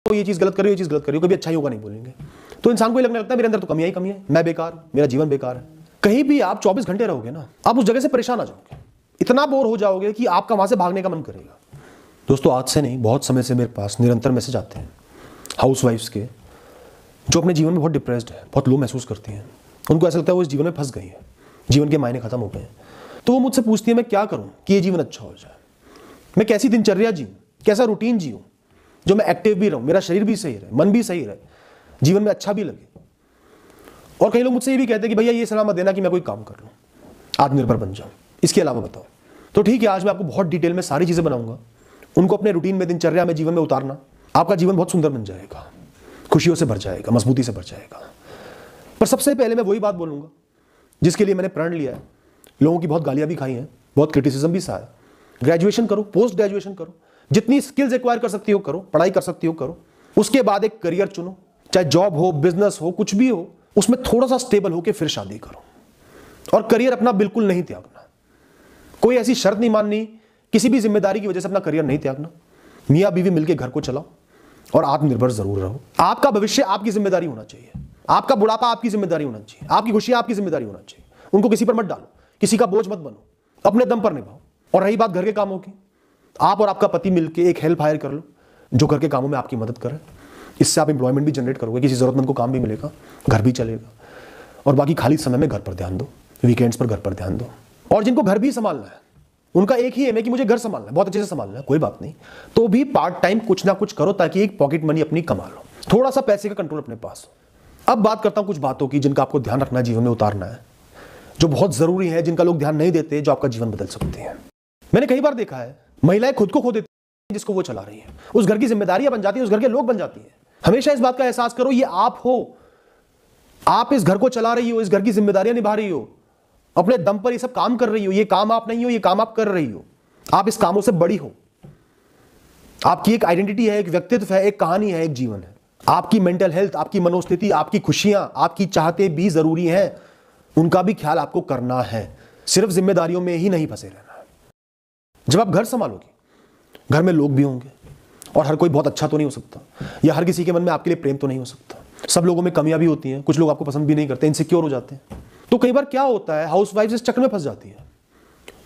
तो ये चीज़ गलत कर रही हो, ये चीज़ गलत कर रही हो, कभी अच्छा ही होगा नहीं बोलेंगे। तो इंसान को ये लगने लगता है मेरे अंदर तो कमियां ही कमी है, मैं बेकार हूं, मेरा जीवन बेकार है। कहीं भी आप 24 घंटे रहोगे ना, आप उस जगह से परेशान आ जाओगे, इतना बोर हो जाओगे कि आपका वहां से भागने का मन करेगा। दोस्तों आज से नहीं, बहुत समय से मेरे पास निरंतर मैसेज आते हैं हाउसवाइफ्स के, जो अपने जीवन में बहुत डिप्रेस्ड है, बहुत लो महसूस करती हैं। उनको ऐसा लगता है वो इस जीवन में फंस गई है, जीवन के मायने खत्म हो गए हैं। तो वो मुझसे पूछती है मैं क्या करूं कि ये जीवन अच्छा हो जाए, मैं कैसी दिनचर्या जीऊं, कैसा रूटीन जीऊं जो मैं एक्टिव भी रहूं, मेरा शरीर भी सही रहे, मन भी सही रहे, जीवन में अच्छा भी लगे। और कई लोग मुझसे ये भी कहते हैं कि भैया ये सलाह मत देना कि मैं कोई काम कर लूं, आत्मनिर्भर बन जाऊं, इसके अलावा बताओ। तो ठीक है, आज मैं आपको बहुत डिटेल में सारी चीजें बनाऊंगा, उनको अपने रूटीन में, दिनचर्या में, जीवन में उतारना, आपका जीवन बहुत सुंदर बन जाएगा, खुशियों से भर जाएगा, मजबूती से भर जाएगा। पर सबसे पहले मैं वही बात बोलूंगा जिसके लिए मैंने प्रण लिया है, लोगों की बहुत गालियां भी खाई हैं, बहुत क्रिटिसिज्म भी सहा है। ग्रेजुएशन करो, पोस्ट ग्रेजुएशन करो, जितनी स्किल्स एक्वायर कर सकती हो करो, पढ़ाई कर सकती हो करो। उसके बाद एक करियर चुनो, चाहे जॉब हो, बिजनेस हो, कुछ भी हो, उसमें थोड़ा सा स्टेबल होकर फिर शादी करो। और करियर अपना बिल्कुल नहीं त्यागना, कोई ऐसी शर्त नहीं माननी, किसी भी जिम्मेदारी की वजह से अपना करियर नहीं त्यागना। मियाँ बीवी मिलकर घर को चलाओ और आत्मनिर्भर जरूर रहो। आपका भविष्य आपकी जिम्मेदारी होना चाहिए, आपका बुढ़ापा आपकी जिम्मेदारी होना चाहिए, आपकी खुशियां आपकी जिम्मेदारी होना चाहिए। उनको किसी पर मत डालो, किसी का बोझ मत बनो, अपने दम पर निभाओ। और रही बात घर के कामों की, आप और आपका पति मिलकर एक हेल्प हायर कर लो जो घर के कामों में आपकी मदद करे। इससे आप एम्प्लॉयमेंट भी जनरेट करोगे, किसी जरूरतमंद को काम भी मिलेगा, घर भी चलेगा। और बाकी खाली समय में घर पर ध्यान दो, वीकेंड्स पर घर पर ध्यान दो। और जिनको घर भी संभालना है, उनका एक ही एम है कि मुझे घर संभालना है, बहुत अच्छे से संभालना है, कोई बात नहीं, तो भी पार्ट टाइम कुछ ना कुछ करो ताकि एक पॉकेट मनी अपनी कमा लो, थोड़ा सा पैसे का कंट्रोल अपने पास हो। अब बात करता हूं कुछ बातों की जिनका आपको ध्यान रखना, जीवन में उतारना है, जो बहुत जरूरी है, जिनका लोग ध्यान नहीं देते, जो आपका जीवन बदल सकते हैं। मैंने कई बार देखा है महिलाएं खुद को खो देती हैं जिसको वो चला रही है, उस घर की जिम्मेदारियां बन जाती है, उस घर के लोग बन जाती है। हमेशा इस बात का एहसास करो ये आप हो, आप इस घर को चला रही हो, इस घर की जिम्मेदारियां निभा रही हो, अपने दम पर ये सब काम कर रही हो। ये काम आप नहीं हो, ये काम आप कर रही हो। आप इस कामों से बड़ी हो, आपकी एक आइडेंटिटी है, एक व्यक्तित्व है, एक कहानी है, एक जीवन है। आपकी मेंटल हेल्थ, आपकी मनोस्थिति, आपकी खुशियां, आपकी चाहते भी जरूरी हैं, उनका भी ख्याल आपको करना है। सिर्फ जिम्मेदारियों में ही नहीं फंसे रहना है। जब आप घर संभालोगे, घर में लोग भी होंगे, और हर कोई बहुत अच्छा तो नहीं हो सकता, या हर किसी के मन में आपके लिए प्रेम तो नहीं हो सकता। सब लोगों में कमियां भी होती हैं, कुछ लोग आपको पसंद भी नहीं करते, इनसिक्योर हो जाते हैं। तो कई बार क्या होता है, हाउसवाइफ इस चक्कर में फंस जाती है,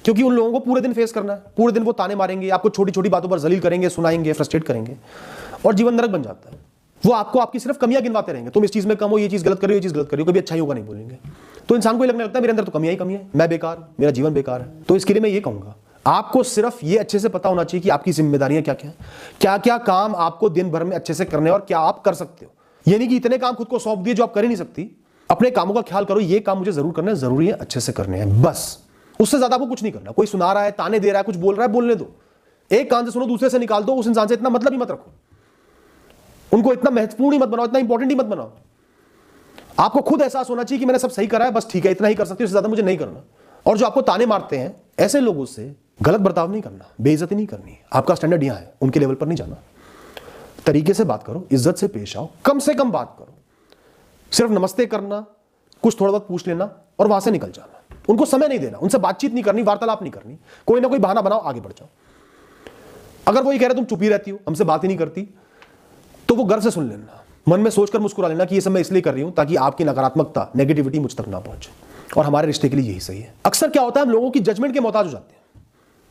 क्योंकि उन लोगों को पूरे दिन फेस करना है, पूरे दिन वो ताने मारेंगे, आपको छोटी छोटी बातों पर जलील करेंगे, सुनाएंगे, फ्रस्ट्रेट करेंगे, और जीवन नरक बन जाता है। वो आपको आपकी सिर्फ कमियां गिनवाते रहेंगे, तुम इस चीज में कम हो, ये चीज गलत कर रही हो, ये चीज गलत कर रही हो, कभी अच्छा ही होगा नहीं बोलेंगे। तो इंसान को लगने लगता है मेरे अंदर तो कमियां ही कमी है, मैं बेकार हूं, मेरा जीवन बेकार है। तो इसके लिए मैं ये कहूंगा, आपको सिर्फ ये अच्छे से पता होना चाहिए कि आपकी जिम्मेदारियां क्या क्या है, क्या क्या काम आपको दिन भर में अच्छे से करने और क्या आप कर सकते हो। ये नहीं कि इतने काम खुद को सौंप दिए जो आप कर ही नहीं सकती। अपने कामों का ख्याल करो, ये काम मुझे जरूर करना है, जरूरी है, अच्छे से करने हैं, बस। उससे ज्यादा आपको कुछ नहीं करना। कोई सुना रहा है, ताने दे रहा है, कुछ बोल रहा है, बोलने दो। एक कान से सुनो, दूसरे से निकाल दो। उस इंसान से इतना मतलब ही मत रखो, उनको इतना महत्वपूर्ण ही मत बनाओ, इतना इंपॉर्टेंट ही मत बनाओ। आपको खुद एहसास होना चाहिए कि मैंने सब सही करा है, बस ठीक है, इतना ही कर सकती हूं, उससे ज्यादा मुझे नहीं करना। और जो आपको ताने मारते हैं, ऐसे लोगों से गलत बर्ताव नहीं करना, बेइज्जती नहीं करनी। आपका स्टैंडर्ड यहां है, उनके लेवल पर नहीं जाना। तरीके से बात करो, इज्जत से पेश आओ, कम से कम बात करो। सिर्फ नमस्ते करना, कुछ थोड़ा बहुत पूछ लेना और वहां से निकल जाना। उनको समय नहीं देना, उनसे बातचीत नहीं करनी, वार्तालाप नहीं करनी। कोई ना कोई बहाना बनाओ, आगे बढ़ जाओ। अगर वो ये कह रहे तुम चुप ही रहती हो, हमसे बात ही नहीं करती, तो वो गर्व से सुन लेना, मन में सोचकर मुस्कुरा लेना कि ये सब मैं इसलिए कर रही हूं ताकि आपकी नकारात्मकता, नेगेटिविटी मुझ तक ना पहुंचे, और हमारे रिश्ते के लिए यही सही है। अक्सर क्या होता है, हम लोगों की जजमेंट के मोहताज हो जाते हैं।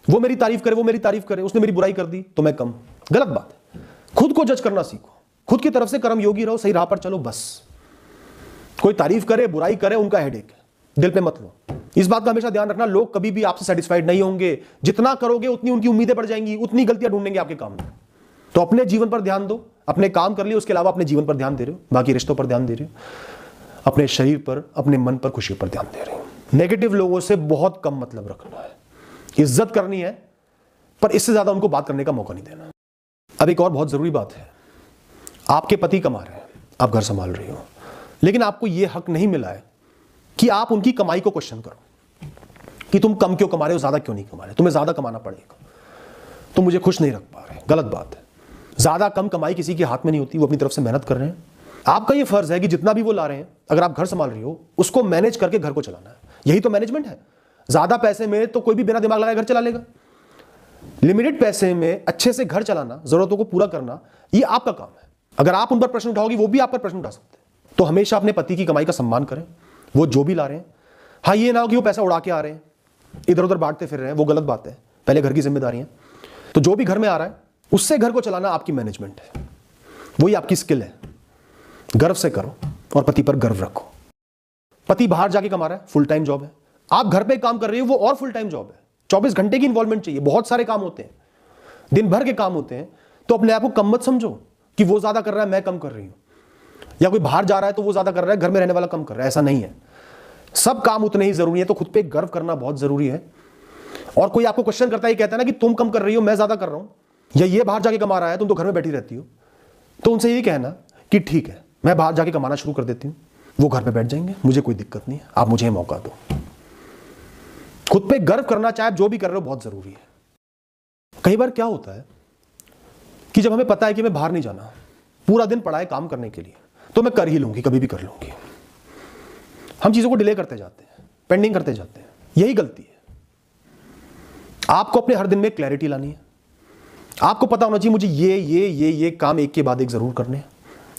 वो मेरी तारीफ करे, वो मेरी तारीफ करे, उसने मेरी बुराई कर दी तो मैं कम। गलत बात है। खुद को जज करना सीखो, खुद की तरफ से कर्म योगी रहो, सही राह पर चलो, बस। कोई तारीफ करे, बुराई करे, उनका हेडेक है, दिल पे मत लो। इस बात का हमेशा ध्यान रखना, लोग कभी भी आपसे सेटिस्फाइड नहीं होंगे। जितना करोगे उतनी उनकी उम्मीदें बढ़ जाएंगी, उतनी गलतियां ढूंढेंगे आपके काम में। तो अपने जीवन पर ध्यान दो, अपने काम कर लिए, उसके अलावा अपने जीवन पर ध्यान दे रहे हो, बाकी रिश्तों पर ध्यान दे रहे हो, अपने शरीर पर, अपने मन पर, खुशी पर ध्यान दे रहे हो। नेगेटिव लोगों से बहुत कम मतलब रखना है, इज्जत करनी है, पर इससे ज्यादा उनको बात करने का मौका नहीं देना। अब एक और बहुत जरूरी बात है, आपके पति कमा रहे हैं, आप घर संभाल रही हो, लेकिन आपको यह हक नहीं मिला है कि आप उनकी कमाई को क्वेश्चन करो कि तुम कम क्यों कमा रहे हो, ज्यादा क्यों नहीं कमा रहे, तुम्हें ज्यादा कमाना पड़ेगा, तुम मुझे खुश नहीं रख पा रहे। गलत बात है। ज्यादा कम कमाई किसी के हाथ में नहीं होती, वो अपनी तरफ से मेहनत कर रहे हैं। आपका ये फर्ज है कि जितना भी वो ला रहे हैं, अगर आप घर संभाल रही हो, उसको मैनेज करके घर को चलाना है। यही तो मैनेजमेंट है। ज्यादा पैसे में तो कोई भी बिना दिमाग लगाए घर चला लेगा। लिमिटेड पैसे में अच्छे से घर चलाना, जरूरतों को पूरा करना, ये आपका काम है। अगर आप उन पर प्रश्न उठाओगी वो भी आप पर प्रश्न उठा सकते हैं। तो हमेशा अपने पति की कमाई का सम्मान करें, वो जो भी ला रहे हैं। हाँ, ये ना हो कि वो पैसा उड़ा के आ रहे हैं, इधर उधर बांटते फिर रहे हैं, वो गलत बात है। पहले घर की जिम्मेदारी है। तो जो भी घर में आ रहा है उससे घर को चलाना आपकी मैनेजमेंट है, वही आपकी स्किल है। गर्व से करो और पति पर गर्व रखो। पति बाहर जाके कमा रहा है, फुल टाइम जॉब है। आप घर पे काम कर रही हो, वो और फुल टाइम जॉब है। 24 घंटे की इन्वॉल्वमेंट चाहिए, बहुत सारे काम होते हैं, दिन भर के काम होते हैं। तो अपने आप को कम मत समझो कि वो ज्यादा कर रहा है मैं कम कर रही हूं, या कोई बाहर जा रहा है तो वो ज्यादा कर रहा है, घर में रहने वाला कम कर रहा है। ऐसा नहीं है, सब काम उतने ही जरूरी है। तो खुद पे गर्व करना बहुत जरूरी है। और कोई आपको क्वेश्चन करता है, कहता है ना कि तुम कम कर रही हो मैं ज्यादा कर रहा हूं, या ये बाहर जाके कमा रहा है तुम तो घर में बैठी रहती हो, तो उनसे यही कहना कि ठीक है मैं बाहर जाके कमाना शुरू कर देती हूं, वो घर पे बैठ जाएंगे, मुझे कोई दिक्कत नहीं है, आप मुझे मौका दो। खुद पे गर्व करना चाहे आप जो भी कर रहे हो बहुत जरूरी है। कई बार क्या होता है कि जब हमें पता है कि मैं बाहर नहीं जाना, पूरा दिन पड़ा है काम करने के लिए, तो मैं कर ही लूंगी, कभी भी कर लूंगी, हम चीजों को डिले करते जाते हैं, पेंडिंग करते जाते हैं। यही गलती है। आपको अपने हर दिन में क्लैरिटी लानी है। आपको पता होना चाहिए मुझे ये काम एक के बाद एक जरूर करने हैं,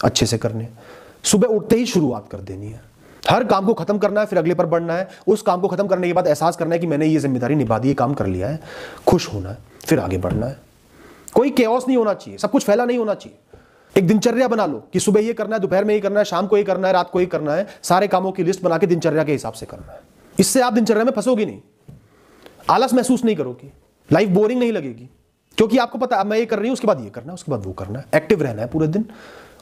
अच्छे से करने हैं। सुबह उठते ही शुरुआत कर देनी है, हर काम को खत्म करना है, फिर अगले पर बढ़ना है। उस काम को खत्म करने के बाद एहसास करना है कि मैंने ये जिम्मेदारी निभा दी, ये काम कर लिया है, खुश होना है, फिर आगे बढ़ना है। कोई केओस नहीं होना चाहिए, सब कुछ फैला नहीं होना चाहिए। एक दिनचर्या बना लो कि सुबह ये करना है, दोपहर में ये करना है, शाम को ये करना है, रात को ये करना है। सारे कामों की लिस्ट बना के दिनचर्या के हिसाब से करना है। इससे आप दिनचर्या में फंसोगी नहीं, आलस महसूस नहीं करोगी, लाइफ बोरिंग नहीं लगेगी, क्योंकि आपको पता है मैं ये कर रही हूं, उसके बाद ये करना है, उसके बाद वो करना है। एक्टिव रहना है पूरे दिन,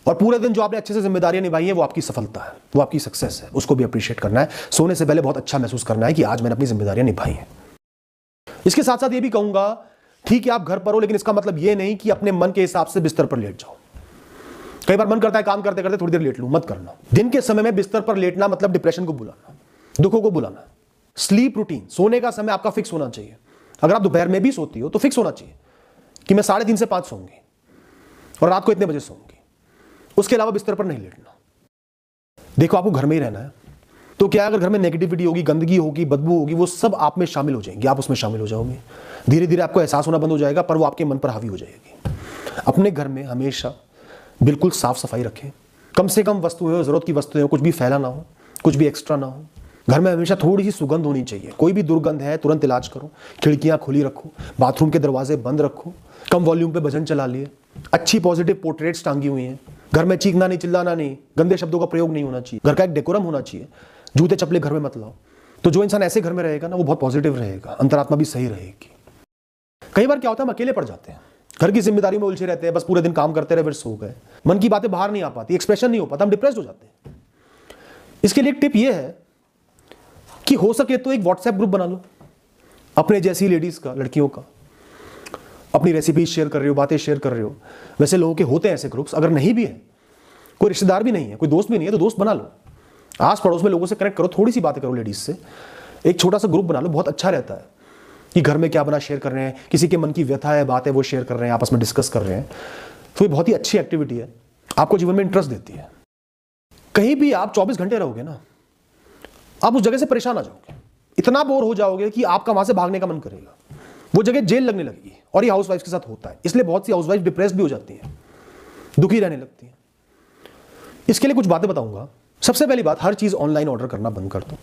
और पूरे दिन जो आपने अच्छे से जिम्मेदारियां निभाई है वो आपकी सफलता है, वो आपकी सक्सेस है, उसको भी अप्रिशिएट करना है। सोने से पहले बहुत अच्छा महसूस करना है कि आज मैंने अपनी जिम्मेदारियां निभाई हैं। इसके साथ साथ ये भी कहूंगा, ठीक है आप घर पर हो, लेकिन इसका मतलब ये नहीं कि अपने मन के हिसाब से बिस्तर पर लेट जाओ। कई बार मन करता है काम करते करते थोड़ी देर लेट लूं, मत करना। दिन के समय में बिस्तर पर लेटना मतलब डिप्रेशन को बुलाना, दुखों को बुलाना। स्लीप रूटीन, सोने का समय आपका फिक्स होना चाहिए। अगर आप दोपहर में भी सोती हो तो फिक्स होना चाहिए कि मैं 3:30 से 5 सोऊंगी और रात को इतने बजे सोऊंगी, उसके अलावा बिस्तर पर नहीं लेटना। देखो आपको घर में ही रहना है, तो क्या अगर घर में नेगेटिविटी होगी, गंदगी होगी, बदबू होगी, वो सब आप में शामिल हो जाएंगी, आप उसमें शामिल हो जाओगे। धीरे धीरे आपको एहसास होना बंद हो जाएगा, पर वो आपके मन पर हावी हो जाएगी। अपने घर में हमेशा बिल्कुल साफ सफाई रखें, कम से कम वस्तुएं हो, जरूरत की वस्तुएं हो, कुछ भी फैला ना हो, कुछ भी एक्स्ट्रा ना हो। घर में हमेशा थोड़ी सी सुगंध होनी चाहिए, कोई भी दुर्गंध है तुरंत इलाज करो। खिड़कियां खुली रखो, बाथरूम के दरवाजे बंद रखो, कम वॉल्यूम पे भजन चला लिए, अच्छी पॉजिटिव पोर्ट्रेट्स टांगी हुई हैं। घर में चीखना नहीं, चिल्लाना नहीं, गंदे शब्दों का प्रयोग नहीं होना चाहिए। घर का एक डेकोरम होना चाहिए, जूते चप्पलें घर में मत लाओ। तो जो इंसान ऐसे घर में रहेगा ना, वो बहुत पॉजिटिव रहेगा, अंतरात्मा भी सही रहेगी। कई बार क्या होता है हम अकेले पड़ जाते हैं, घर की जिम्मेदारी में उलझे रहते हैं, बस पूरे दिन काम करते रहे, फिर सो गए, मन की बातें बाहर नहीं आ पाती, एक्सप्रेशन नहीं हो पाता, हम डिप्रेस्ड हो जाते हैं। इसके लिए एक टिप ये है कि हो सके तो एक व्हाट्सएप ग्रुप बना लो अपने जैसी लेडीज का, लड़कियों का। अपनी रेसिपीज शेयर कर रहे हो, बातें शेयर कर रहे हो। वैसे लोगों के होते हैं ऐसे ग्रुप्स, अगर नहीं भी है, कोई रिश्तेदार भी नहीं है, कोई दोस्त भी नहीं है, तो दोस्त बना लो। आस पड़ोस में लोगों से कनेक्ट करो, थोड़ी सी बातें करो लेडीज से, एक छोटा सा ग्रुप बना लो, बहुत अच्छा रहता है कि घर में क्या बना शेयर कर रहे हैं, किसी के मन की व्यथा है, बात है, वो शेयर कर रहे हैं, आपस में डिस्कस कर रहे हैं। तो ये बहुत ही अच्छी एक्टिविटी है, आपको जीवन में इंटरेस्ट देती है। कहीं भी आप 24 घंटे रहोगे ना, आप उस जगह से परेशान आ जाओगे, इतना बोर हो जाओगे कि आपका वहां से भागने का मन करेगा, वो जगह जेल लगने लगेगी। और ये हाउसवाइफ के साथ होता है, इसलिए बहुत सी हाउसवाइफ डिप्रेस भी हो जाती हैं, दुखी रहने लगती हैं। इसके लिए कुछ बातें बताऊंगा। सबसे पहली बात, हर चीज ऑनलाइन ऑर्डर करना बंद कर दो।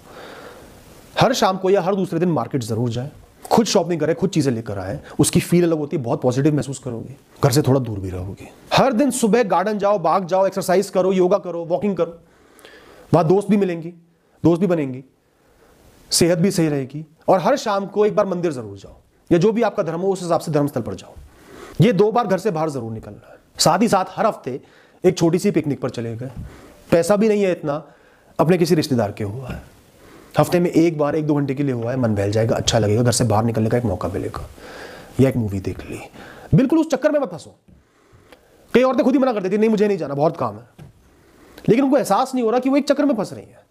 हर शाम को या हर दूसरे दिन मार्केट जरूर जाए, खुद शॉपिंग करें, खुद चीजें लेकर आए, उसकी फील अलग होती है, बहुत पॉजिटिव महसूस करोगे, घर से थोड़ा दूर भी रहोगे। हर दिन सुबह गार्डन जाओ, बाग जाओ, एक्सरसाइज करो, योगा करो, वॉकिंग करो, वहां दोस्त भी मिलेंगी, दोस्त भी बनेंगी, सेहत भी सही रहेगी। और हर शाम को एक बार मंदिर जरूर जाओ, या जो भी आपका धर्म हो उस हिसाब से धर्मस्थल पर जाओ। ये 2 बार घर से बाहर जरूर निकलना है। साथ ही साथ हर हफ्ते एक छोटी सी पिकनिक पर चले गए, पैसा भी नहीं है इतना, अपने किसी रिश्तेदार के हुआ है, हफ्ते में एक बार 1-2 घंटे के लिए हुआ है, मन बहल जाएगा, अच्छा लगेगा, घर से बाहर निकलने का एक मौका मिलेगा, या एक मूवी देख ली। बिल्कुल उस चक्कर में मत फंसो। कई औरतें खुद ही मना कर देती, नहीं मुझे नहीं जाना, बहुत काम है, लेकिन उनको एहसास नहीं हो रहा कि वो एक चक्कर में फंस रही है।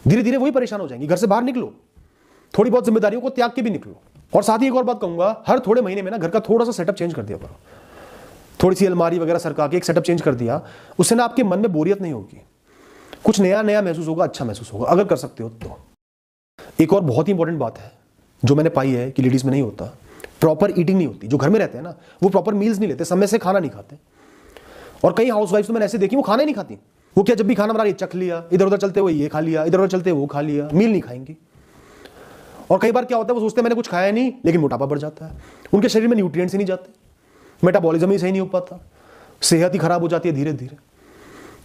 धीरे धीरे वही परेशान हो जाएंगी। घर से बाहर निकलो, थोड़ी बहुत जिम्मेदारियों को त्याग के भी निकलो। और साथ ही एक और बात कहूंगा, हर थोड़े महीने में ना घर का थोड़ा सा सेटअप चेंज कर दिया करो, थोड़ी सी अलमारी वगैरह सरका के एक सेटअप चेंज कर दिया, उससे ना आपके मन में बोरियत नहीं होगी, कुछ नया नया महसूस होगा, अच्छा महसूस होगा, अगर कर सकते हो तो। एक और बहुत ही इंपॉर्टेंट बात है जो मैंने पाई है कि लेडीज में नहीं होता, प्रॉपर ईटिंग नहीं होती। जो घर में रहते हैं ना, वो प्रॉपर मील्स नहीं लेते, समय से खाना नहीं खाते, और कई हाउसवाइफ्स तो मैंने ऐसे देखी वो खाना ही नहीं खाती। वो क्या, जब भी खाना बना रही चख लिया, इधर उधर चलते हुए ये खा लिया, इधर उधर चलते वो खा लिया, मील नहीं खाएंगी। और कई बार क्या होता है, वो सोचते हैं मैंने कुछ खाया नहीं, लेकिन मोटापा बढ़ जाता है, उनके शरीर में न्यूट्रिएंट्स ही नहीं जाते, मेटाबॉलिज्म ही सही नहीं हो पाता, सेहत ही खराब हो जाती है धीरे धीरे।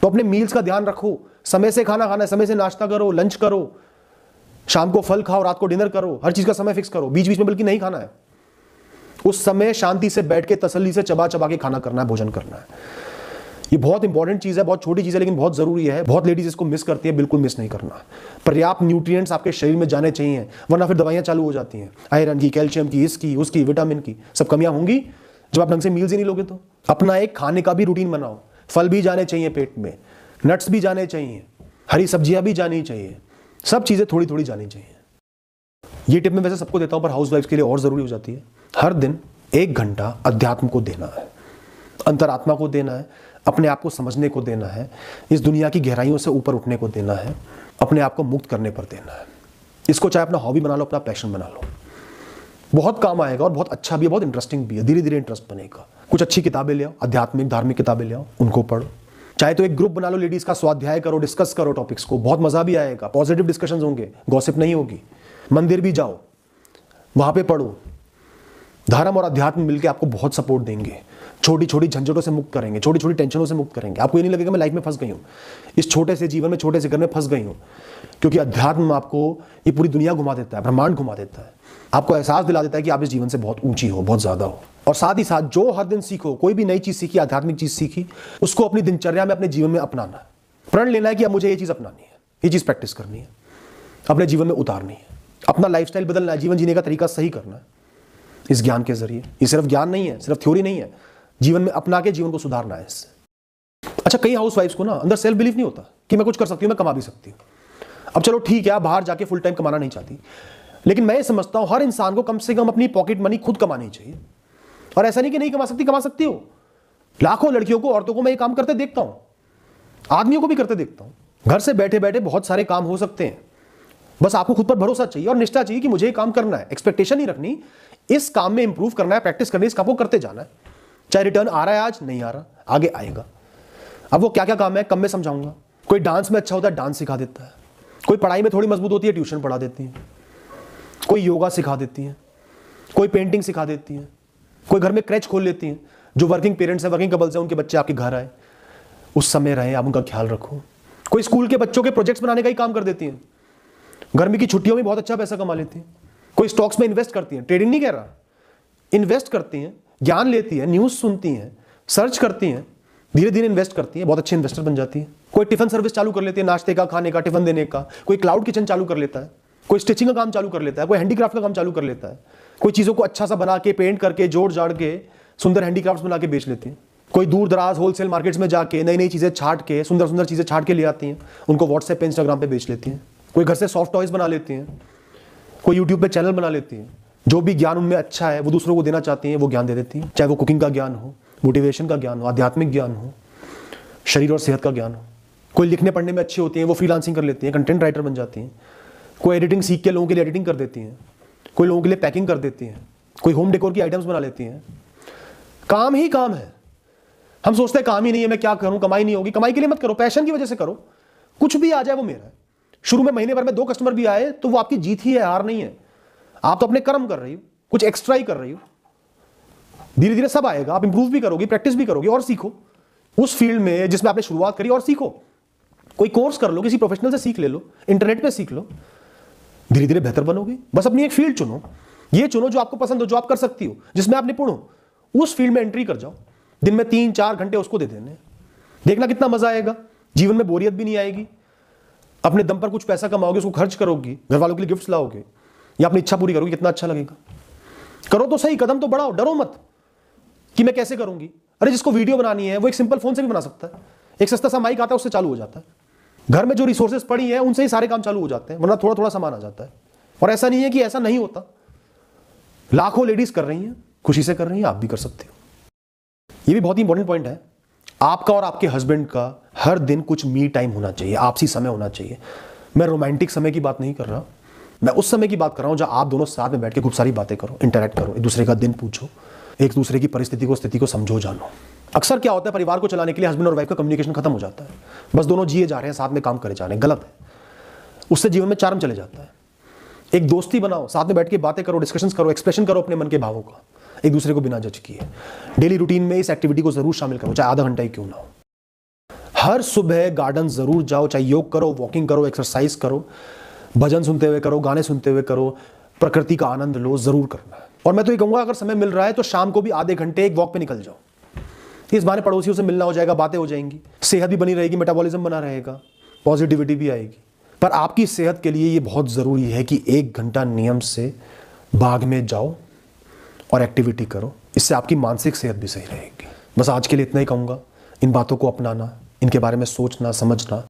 तो अपने मील्स का ध्यान रखो, समय से खाना खाना है, समय से नाश्ता करो, लंच करो, शाम को फल खाओ, रात को डिनर करो, हर चीज का समय फिक्स करो, बीच बीच में बल्कि नहीं खाना है। उस समय शांति से बैठ के तसल्ली से चबा चबा के खाना करना है, भोजन करना है। ये बहुत इंपॉर्टेंट चीज है, बहुत छोटी चीज है लेकिन बहुत जरूरी है। बहुत लेडीज इसको मिस करती है, बिल्कुल मिस नहीं करना। पर्याप्त न्यूट्रिएंट्स आपके शरीर में जाने चाहिए, वरना फिर दवाइयां चालू हो जाती हैं, आयरन की, कैल्शियम की, इसकी उसकी, विटामिन की, सब कमियां होंगी जब आप ढंग से मील्स ही नहीं लोगे। तो अपना एक खाने का भी रूटीन बनाओ, फल भी जाने चाहिए पेट में, नट्स भी जाने चाहिए, हरी सब्जियां भी जानी चाहिए, सब चीजें थोड़ी थोड़ी जानी चाहिए। ये टिप मैं वैसे सबको देता हूं, पर हाउसवाइफ्स के लिए और जरूरी हो जाती है। हर दिन 1 घंटा अध्यात्म को देना है, अंतरात्मा को देना है, अपने आप को समझने को देना है, इस दुनिया की गहराइयों से ऊपर उठने को देना है, अपने आप को मुक्त करने पर देना है। इसको चाहे अपना हॉबी बना लो, अपना पैशन बना लो, बहुत काम आएगा और बहुत अच्छा भी है, बहुत इंटरेस्टिंग भी है। धीरे धीरे इंटरेस्ट बनेगा। कुछ अच्छी किताबें ले आओ, आध्यात्मिक धार्मिक किताबें ले आओ, उनको पढ़ो। चाहे तो एक ग्रुप बना लो, लेडीज का, स्वाध्याय करो, डिस्कस करो टॉपिक्स को, बहुत मजा भी आएगा, पॉजिटिव डिस्कशंस होंगे, गॉसिप नहीं होगी। मंदिर भी जाओ, वहां पे पढ़ो। धर्म और अध्यात्म मिलकर आपको बहुत सपोर्ट देंगे, छोटी छोटी झंझटों से मुक्त करेंगे, छोटी छोटी टेंशनों से मुक्त करेंगे। आपको ये नहीं लगेगा मैं लाइफ में फंस गई हूँ, इस छोटे से जीवन में, छोटे से घर में फंस गई हूँ, क्योंकि अध्यात्म आपको ये पूरी दुनिया घुमा देता है, ब्रह्मांड घुमा देता है, आपको एहसास दिला देता है कि आप इस जीवन से बहुत ऊंची हो, बहुत ज्यादा हो। और साथ ही साथ जो हर दिन सीखो, कोई भी नई चीज सीखी, आध्यात्मिक चीज सीखी, उसको अपनी दिनचर्या में, अपने जीवन में अपनाना है। प्रण लेना है कि अब मुझे ये चीज अपनानी है, ये चीज प्रैक्टिस करनी है, अपने जीवन में उतारनी है, अपना लाइफस्टाइल बदलना है, जीवन जीने का तरीका सही करना है इस ज्ञान के जरिए। ये सिर्फ ज्ञान नहीं है, सिर्फ थ्योरी नहीं है, जीवन में अपना के जीवन को सुधारना है इससे। अच्छा, कई हाउसवाइफ्स को ना अंदर सेल्फ बिलीफ नहीं होता कि मैं कुछ कर सकती हूँ, मैं कमा भी सकती हूँ। अब चलो ठीक है, आप बाहर जाके फुल टाइम कमाना नहीं चाहती, लेकिन मैं ये समझता हूं हर इंसान को कम से कम अपनी पॉकेट मनी खुद कमानी चाहिए। और ऐसा नहीं कि नहीं कमा सकती, कमा सकती हो। लाखों लड़कियों को, औरतों को मैं ये काम करते देखता हूं, आदमियों को भी करते देखता हूं। घर से बैठे बैठे बहुत सारे काम हो सकते हैं, बस आपको खुद पर भरोसा चाहिए और निष्ठा चाहिए कि मुझे ये काम करना है। एक्सपेक्टेशन नहीं रखनी, इस काम में इंप्रूव करना है, प्रैक्टिस करनी है, इस काम को करते जाना है। चाहे रिटर्न आ रहा है आज, नहीं आ रहा, आगे आएगा। अब वो क्या क्या काम है कम में समझाऊंगा। कोई डांस में अच्छा होता है, डांस सिखा देता है। कोई पढ़ाई में थोड़ी मजबूत होती है, ट्यूशन पढ़ा देती है। कोई योगा सिखा देती है, कोई पेंटिंग सिखा देती है, कोई घर में क्रैच खोल लेती है। जो वर्किंग पेरेंट्स हैं, वर्किंग कपल्स हैं, उनके बच्चे आपके घर आए, उस समय रहे, आप उनका ख्याल रखो। कोई स्कूल के बच्चों के प्रोजेक्ट्स बनाने का ही काम कर देती हैं, गर्मी की छुट्टियों में बहुत अच्छा पैसा कमा लेती हैं। कोई स्टॉक्स में इन्वेस्ट करती हैं, ट्रेडिंग नहीं कह रहा, इन्वेस्ट करती हैं, ज्ञान लेती है, न्यूज़ सुनती हैं, सर्च करती हैं, धीरे धीरे इन्वेस्ट करती है, बहुत अच्छे इन्वेस्टर बन जाती है। कोई टिफिन सर्विस चालू कर लेती है, नाश्ते का, खाने का, टिफिन देने का। कोई क्लाउड किचन चालू कर लेता है, कोई स्टिचिंग का काम चालू कर लेता है, कोई हैंडीक्राफ्ट का काम चालू कर लेता है। कोई चीज़ों को अच्छा सा बना के, पेंट करके, जोड़ जाड़ के सुंदर हैंडीक्राफ्ट्स बना के बेच लेती हैं। कोई दूर दराज होलसेल मार्केट्स में जाके नई नई चीज़ें छाट के, सुंदर सुंदर चीज़ें छाट के ले आती हैं, उनको व्हाट्सएप पे, इंस्टाग्राम पे बेच लेती हैं। कोई घर से सॉफ्ट टॉयज बना लेती हैं, कोई यूट्यूब पे चैनल बना लेती हैं। जो भी ज्ञान उनमें अच्छा है वो दूसरों को देना चाहती हैं, वो ज्ञान दे देती हैं। चाहे वो कुकिंग का ज्ञान हो, मोटिवेशन का ज्ञान हो, आध्यात्मिक ज्ञान हो, शरीर और सेहत का ज्ञान हो। कोई लिखने पढ़ने में अच्छी होती हैं, वो फ्रीलांसिंग कर लेती हैं, कंटेंट राइटर बन जाती हैं। कोई एडिटिंग सीख के लोगों के लिए एडिटिंग कर देती हैं, कोई लोगों के लिए पैकिंग कर देती हैं, कोई होम डेकोर की आइटम्स बना लेती हैं। काम ही काम है। हम सोचते हैं काम ही नहीं है, मैं क्या करूं, कमाई नहीं होगी। कमाई के लिए मत करो, पैशन की वजह से करो। कुछ भी आ जाए वो मेरा है। शुरू में महीने भर में 2 कस्टमर भी आए तो वो आपकी जीत ही है, हार नहीं है। आप तो अपने कर्म कर रही हो, कुछ एक्स्ट्रा ही कर रही हो। धीरे धीरे सब आएगा, आप इंप्रूव भी करोगे, प्रैक्टिस भी करोगे और सीखो उस फील्ड में जिसमें आपने शुरुआत करी, और सीखो। कोई कोर्स कर लो, किसी प्रोफेशनल से सीख ले लो, इंटरनेट पे सीख लो, धीरे धीरे बेहतर बनोगे। बस अपनी एक फील्ड चुनो, ये चुनो जो आपको पसंद हो, जो आप कर सकती हो, जिसमें आप निपुण हो, उस फील्ड में एंट्री कर जाओ। दिन में 3-4 घंटे उसको दे देने, देखना कितना मजा आएगा। जीवन में बोरियत भी नहीं आएगी। अपने दम पर कुछ पैसा कमाओगे, उसको खर्च करोगी, घर वालों के लिए गिफ्ट्स लाओगे या अपनी इच्छा पूरी करोगे, कितना अच्छा लगेगा। करो तो सही, कदम तो बढ़ाओ, डरो मत कि मैं कैसे करूंगी। अरे जिसको वीडियो बनानी है वो एक सिंपल फोन से भी बना सकता है। एक सस्ता सा माइक आता है, उससे चालू हो जाता है। घर में जो रिसोर्सेज पड़ी हैं उनसे ही सारे काम चालू हो जाते हैं, वरना थोड़ा थोड़ा सामान आ जाता है। और ऐसा नहीं है कि ऐसा नहीं होता, लाखों लेडीज कर रही हैं, खुशी से कर रही हैं, आप भी कर सकते हो। ये भी बहुत ही इंपॉर्टेंट पॉइंट है। आपका और आपके हस्बैंड का हर दिन कुछ मी टाइम होना चाहिए, आपसी समय होना चाहिए। मैं रोमांटिक समय की बात नहीं कर रहा, मैं उस समय की बात कर रहा हूं जहां आप दोनों साथ में बैठ के खूब सारी बातें करो, इंटरेक्ट करो, एक दूसरे का दिन पूछो, एक दूसरे की परिस्थिति को, स्थिति को समझो, जानो। अक्सर क्या होता है, परिवार को चलाने के लिए हस्बैंड और वाइफ का कम्युनिकेशन खत्म हो जाता है, बस दोनों जिए जा रहे हैं, साथ में काम करे जा रहे हैं, गलत है। उससे जीवन में चार्म चले जाता है। एक दोस्ती बनाओ, साथ में बैठ के बातें करो, डिस्कशंस करो, एक्सप्रेशन करो अपने मन के भावों का, एक दूसरे को बिना जज किए। डेली रूटीन में इस एक्टिविटी को जरूर शामिल करो, चाहे आधा घंटा ही क्यों ना हो। हर सुबह गार्डन जरूर जाओ, चाहे योग करो, वॉकिंग करो, एक्सरसाइज करो, भजन सुनते हुए करो, गाने सुनते हुए करो, प्रकृति का आनंद लो, जरूर करना है। और मैं तो ये कहूंगा, अगर समय मिल रहा है तो शाम को भी आधे घंटे एक वॉक पे निकल जाओ। इस बहाने पड़ोसियों से मिलना हो जाएगा, बातें हो जाएंगी, सेहत भी बनी रहेगी, मेटाबॉलिज्म बना रहेगा, पॉजिटिविटी भी आएगी। पर आपकी सेहत के लिए ये बहुत ज़रूरी है कि 1 घंटा नियम से बाग में जाओ और एक्टिविटी करो, इससे आपकी मानसिक सेहत भी सही रहेगी। बस आज के लिए इतना ही कहूँगा, इन बातों को अपनाना, इनके बारे में सोचना समझना